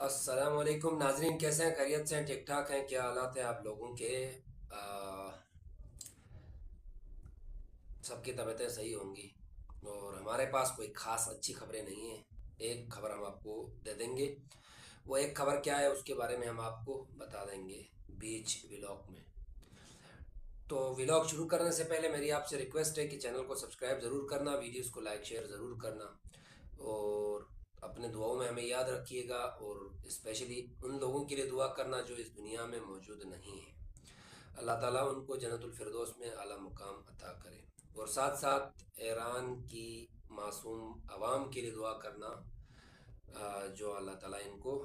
अस्सलाम वालेकुम नाजरीन, कैसे हैं? खैरियत से हैं? ठीक ठाक हैं? क्या हालात हैं आप लोगों के? सबकी तबीयतें सही होंगी। और हमारे पास कोई ख़ास अच्छी खबरें नहीं हैं। एक खबर हम आपको दे देंगे। वो एक खबर क्या है उसके बारे में हम आपको बता देंगे बीच व्लॉग में। तो व्लॉग शुरू करने से पहले मेरी आपसे रिक्वेस्ट है कि चैनल को सब्सक्राइब ज़रूर करना, वीडियोस को लाइक शेयर ज़रूर करना, और अपने दुआओं में हमें याद रखिएगा। और स्पेशली उन लोगों के लिए दुआ करना जो इस दुनिया में मौजूद नहीं है। अल्लाह ताला उनको जन्नतुल फिरदौस में आला मुकाम अता करे। और साथ साथ ईरान की मासूम आवाम के लिए दुआ करना, जो अल्लाह ताला इनको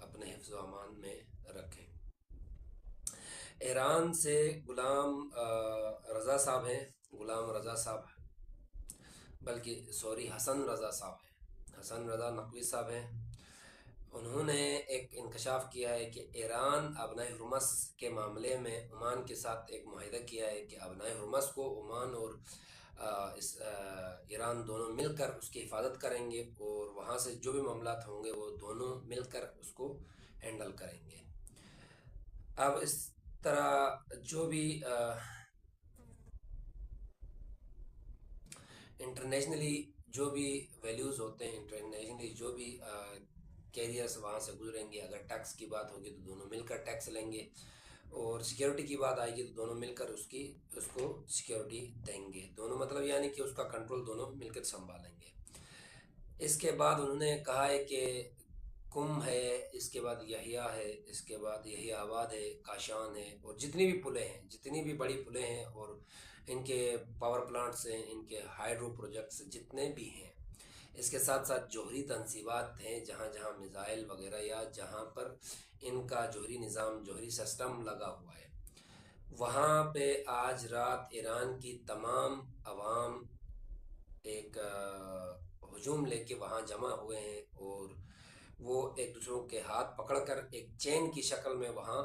अपने हिफ्ज़ व अमान में रखें। ईरान से गुलाम रज़ा साहब हैं। गुलाम रज़ा साहब, बल्कि सॉरी, हसन रज़ा साहब हैं। हसन रज़ा नकवी साहब हैं। उन्होंने एक इंकशाफ किया है कि ईरान अबनाए हुर्मस के मामले में ओमान के साथ एक मुआहिदा किया है कि अबनाए हुर्मस को ओमान और ईरान दोनों मिलकर उसकी हिफाजत करेंगे, और वहाँ से जो भी मामलात होंगे वो दोनों मिलकर उसको हैंडल करेंगे। अब इस तरह जो भी इंटरनेशनली जो भी वैल्यूज़ होते हैं, इंटरनेशनली जो भी कैरियर्स वहाँ से गुजरेंगे, अगर टैक्स की बात होगी तो दोनों मिलकर टैक्स लेंगे, और सिक्योरिटी की बात आएगी तो दोनों मिलकर उसको सिक्योरिटी देंगे। दोनों मतलब यानी कि उसका कंट्रोल दोनों मिलकर संभालेंगे। इसके बाद उन्होंने कहा है कि कुम है, इसके बाद यहिया है, इसके बाद यही आबाद है, काशान है, और जितनी भी पुलें हैं, जितनी भी बड़ी पुलें हैं, और इनके पावर प्लांट्स हैं, इनके हाइड्रो प्रोजेक्ट्स जितने भी हैं, इसके साथ साथ जोहरी तनसीबात हैं, जहाँ जहाँ मिज़ाइल वगैरह या जहाँ पर इनका जोहरी निज़ाम, जोहरी सिस्टम लगा हुआ है, वहाँ पे आज रात ईरान की तमाम अवाम एक हजूम लेके वहाँ जमा हुए हैं, और वो एक दूसरों के हाथ पकड़कर एक चेन की शक्ल में वहाँ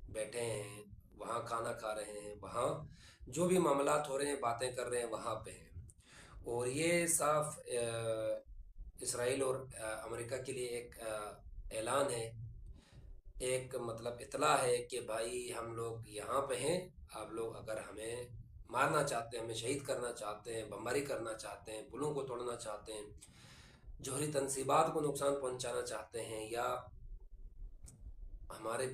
बैठे हैं, वहाँ खाना खा रहे हैं, वहाँ जो भी मामलात हो रहे हैं, बातें कर रहे हैं, वहाँ पे हैं। और ये साफ इसराइल और अमेरिका के लिए एक ऐलान है, एक मतलब इतला है कि भाई हम लोग यहाँ पे हैं। आप लोग अगर हमें मारना चाहते हैं, हमें शहीद करना चाहते हैं, बमबारी करना चाहते हैं, पुलों को तोड़ना चाहते हैं, जौहरी तनसीबात को नुकसान पहुंचाना चाहते हैं, या हमारे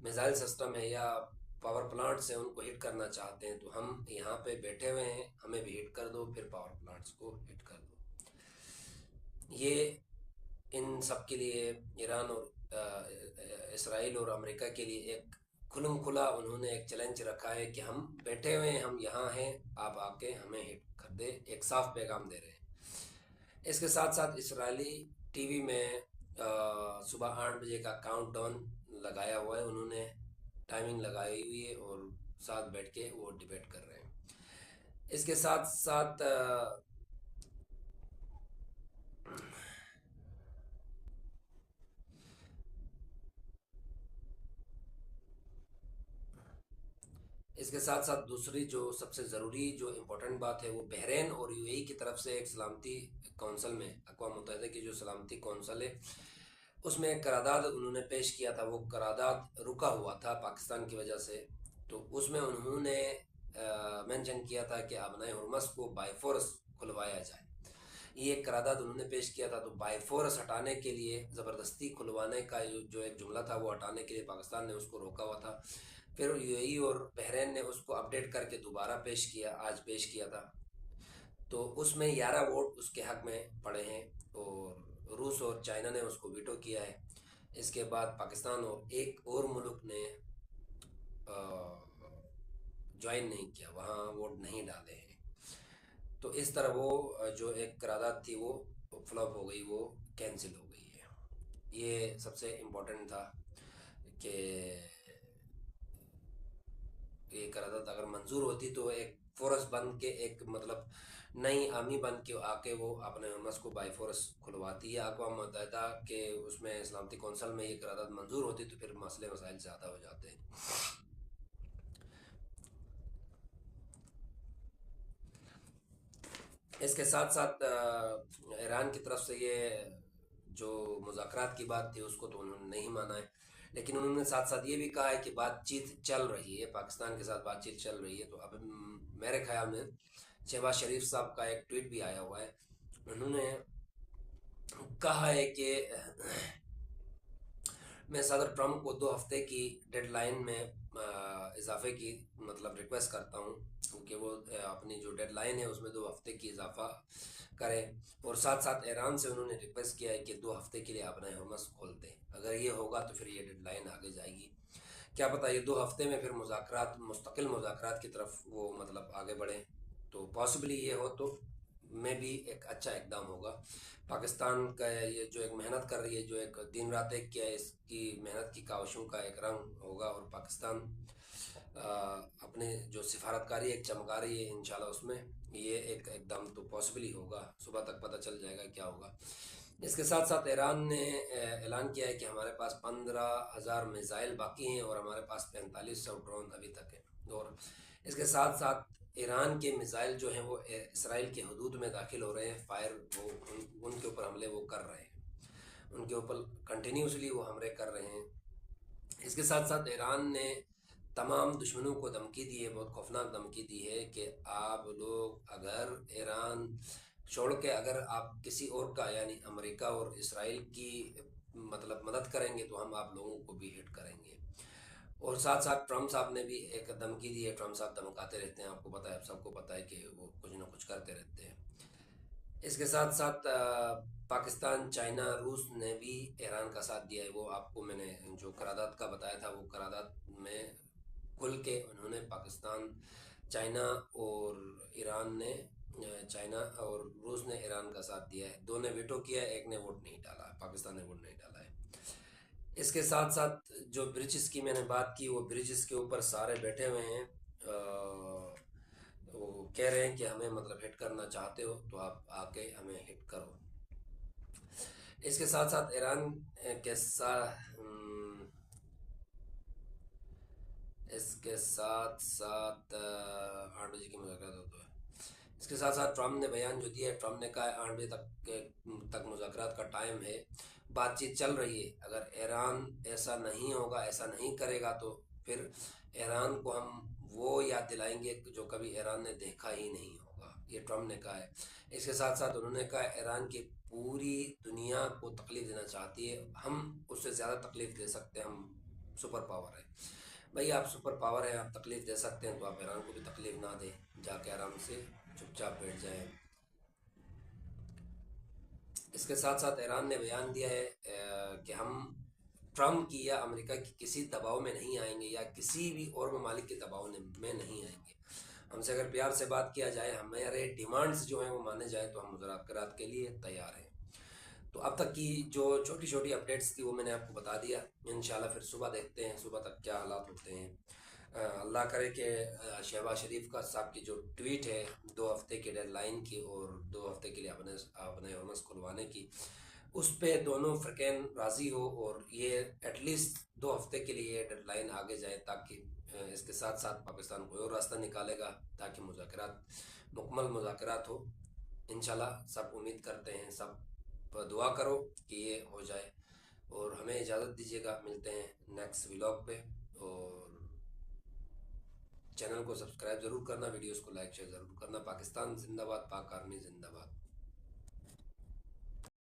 मिसाइल सिस्टम है या पावर प्लांट्स हैं उनको हिट करना चाहते हैं, तो हम यहाँ पे बैठे हुए हैं, हमें भी हिट कर दो, फिर पावर प्लांट्स को हिट कर दो। ये इन सब के लिए ईरान और इसराइल और अमेरिका के लिए एक खुलम खुला उन्होंने एक चैलेंज रखा है कि हम बैठे हुए हैं, हम यहाँ हैं, आप आके हमें हिट कर दे, एक साफ पैगाम दे रहे हैं। इसके साथ साथ इसराइली टीवी में सुबह 8 बजे का काउंटडाउन लगाया हुआ है, उन्होंने टाइमिंग लगाई हुई है, और साथ बैठ के वो डिबेट कर रहे हैं। इसके साथ साथ इसके साथ साथ दूसरी जो सबसे ज़रूरी जो इम्पोर्टेंट बात है, वो बहरीन और यूएई की तरफ से एक सलामती कौंसल में, अक़वाम मुत्तहिदा की जो सलामती कौंसल है, उसमें एक करारदाद उन्होंने पेश किया था। वो करारदाद रुका हुआ था पाकिस्तान की वजह से, तो उसमें उन्होंने मेंशन किया था कि अबनाए हुर्मस को बाय फोर्स खुलवाया जाए। ये एक करारदाद उन्होंने पेश किया था, तो बाय फोर्स हटाने के लिए, ज़बरदस्ती खुलवाने का जो एक जुमला था वो हटाने के लिए पाकिस्तान ने उसको रोका हुआ था। फिर यूएई और बहरीन ने उसको अपडेट करके दोबारा पेश किया, आज पेश किया था। तो उसमें 11 वोट उसके हक में पड़े हैं, और रूस और चाइना ने उसको वीटो किया है। इसके बाद पाकिस्तान और एक और मुल्क ने ज्वाइन नहीं किया, वहाँ वोट नहीं डाले हैं। तो इस तरह वो जो एक करारदाद थी वो फ्लॉप हो गई, वो कैंसिल हो गई है। ये सबसे इम्पोर्टेंट था कि ये करारदाद अगर मंजूर होती तो एक फोर्स बन के, एक मतलब नई आर्मी बन के आके वो अपने हमस को बाई फोर्स खुलवाती है। अक़वाम मुत्तहिदा के उसमें सलामती कौंसल में ये करारदाद मंजूर होती तो फिर मसले मसाइल ज़्यादा हो जाते हैं। इसके साथ साथ ईरान की तरफ से ये جو مذاکرات کی بات تھی اس کو تو انہوں نے نہیں مانا ہے، لیکن انہوں نے ساتھ ساتھ یہ بھی کہا ہے کہ بات چیت چل رہی ہے، پاکستان کے ساتھ بات چیت چل رہی ہے۔ تو اب میرے خیال میں شہباز شریف صاحب کا ایک ٹویٹ بھی آیا ہوا ہے، انہوں نے کہا ہے کہ میں صدر ٹرمپ کو 2 ہفتے کی ڈیڈ لائن میں اضافے کی مطلب ریکویسٹ کرتا ہوں، کیونکہ وہ اپنی جو ڈیڈ لائن ہے اس میں 2 ہفتے کی اضافہ کریں، اور ساتھ ساتھ ایران سے انہوں نے ریکویسٹ کیا ہے کہ 2 ہفتے کے لیے اپنا ہرمز کھول دیں۔ اگر یہ ہوگا تو پھر یہ ڈیڈ لائن آگے جائے گی، کیا پتہ یہ 2 ہفتے میں پھر مذاکرات، مستقل مذاکرات کی طرف وہ مطلب آگے بڑھیں، تو پاسبلی یہ ہو تو میں بھی ایک اچھا اقدام ہوگا۔ پاکستان کا یہ جو ایک محنت کر رہی ہے، جو ایک دن رات ایک کیا ہے، اس کی محنت کی کاوشوں کا ایک رنگ ہوگا، اور پاکستان اپنے جو سفارتکاری ایک چمکا رہی ہے انشاءاللہ، اس میں یہ ایک اقدام تو پاسبلی ہوگا، صبح تک پتہ چل جائے گا کیا ہوگا۔ اس کے ساتھ ساتھ ایران نے اعلان کیا ہے کہ ہمارے پاس 15,000 میزائل باقی ہیں، اور ہمارے پاس 4500 ڈرون ابھی تک ہیں، اور اس کے ساتھ ساتھ ایران کے میزائل جو ہیں وہ اسرائیل کے حدود میں داخل ہو رہے ہیں، فائر وہ ان کے اوپر حملے وہ کر رہے ہیں، ان کے اوپر کنٹینیوسلی وہ حملے کر رہے ہیں۔ اس کے ساتھ ساتھ ایران نے تمام دشمنوں کو دھمکی دی ہے، بہت خوفناک دھمکی دی ہے کہ آپ لوگ اگر ایران چھوڑ کے اگر آپ کسی اور کا یعنی امریکہ اور اسرائیل کی مطلب مدد کریں گے تو ہم آپ لوگوں کو بھی ہٹ کریں گے۔ اور ساتھ ساتھ ٹرمپ صاحب نے بھی ایک دھمکی دی ہے، ٹرمپ صاحب دھمکاتے رہتے ہیں، آپ کو پتہ ہے، سب کو پتہ ہے کہ وہ کچھ نہ کچھ کرتے رہتے ہیں۔ اس کے ساتھ ساتھ پاکستان، چائنا، روس نے بھی ایران کا ساتھ دیا ہے، وہ آپ کو میں نے جو قرارداد کا بتایا تھا، وہ قرارداد میں کھل کے انہوں نے پاکستان، چائنا اور ایران نے چائنا اور روس نے ایران کا ساتھ دیا ہے، دو نے ویٹو کیا ہے، ایک نے ووٹ نہیں ڈالا، پاکستان نے ووٹ نہیں ڈالا ہے۔ اس کے ساتھ ساتھ جو برجز کی میں نے بات کی، وہ برجز کے اوپر سارے بیٹھے ہوئے ہیں، وہ کہہ رہے ہیں کہ ہمیں مطلب ہٹ کرنا چاہتے ہو تو آپ آ کے ہمیں ہٹ کرو۔ اس کے ساتھ ساتھ ایران کے ساتھ اس کے ساتھ ساتھ 8 بجے کی مذاکرات ہوتا ہے۔ اس کے ساتھ ساتھ ٹرمپ نے بیان جو دیا ہے، ٹرمپ نے کہا ہے 8 بجے تک مذاکرات کا ٹائم ہے، بات چیت چل رہی ہے، اگر ایران ایسا نہیں ہوگا، ایسا نہیں کرے گا تو پھر ایران کو ہم وہ یاد دلائیں گے جو کبھی ایران نے دیکھا ہی نہیں ہوگا، یہ ٹرمپ نے کہا ہے۔ اس کے ساتھ ساتھ انہوں نے کہا ایران کی پوری دنیا کو تکلیف دینا چاہتی ہے، ہم اس سے زیادہ تکلیف دے سکتے ہیں، ہم سپر پاور ہیں۔ بھائی آپ سپر پاور ہیں، آپ تکلیف دے سکتے ہیں تو آپ ایران کو بھی تکلیف نہ دیں، جا کے آرام سے چپ چاپ بیٹھ جائیں۔ اس کے ساتھ ساتھ ایران نے بیان دیا ہے کہ ہم ٹرمپ کی یا امریکہ کی کسی دباؤ میں نہیں آئیں گے، یا کسی بھی اور ممالک کے دباؤ میں نہیں آئیں گے۔ ہم سے اگر پیار سے بات کیا جائے، ہمارے ڈیمانڈز جو ہیں وہ مانے جائیں تو ہم مذاکرات کے لیے تیار ہیں۔ تو اب تک کی جو چھوٹی چھوٹی اپڈیٹس تھی وہ میں نے آپ کو بتا دیا، انشاءاللہ پھر صبح دیکھتے ہیں صبح تک کیا حالات ہوتے ہیں۔ اللہ کرے کہ شہباز شریف کا صاحب کی جو ٹویٹ ہے 2 ہفتے کی ڈیڈ لائن کی، اور 2 ہفتے کے لیے اپنے ہرمز کھلوانے کی، اس پہ دونوں فرقین راضی ہو، اور یہ ایٹ لیسٹ 2 ہفتے کے لیے یہ ڈیڈ لائن آگے جائے، تاکہ اس کے ساتھ ساتھ پاکستان کوئی اور راستہ نکالے گا تاکہ مذاکرات مکمل مذاکرات ہو۔ انشاءاللہ سب امید کرتے ہیں، سب دعا کرو کہ یہ ہو جائے، اور ہمیں اجازت دیجیے گا، ملتے ہیں نیکسٹ ولاگ پہ، اور چینل کو سبسکرائب ضرور کرنا، ویڈیوز کو لائک شیئر ضرور کرنا۔ پاکستان زندہ باد، پاک آرمی زندہ باد۔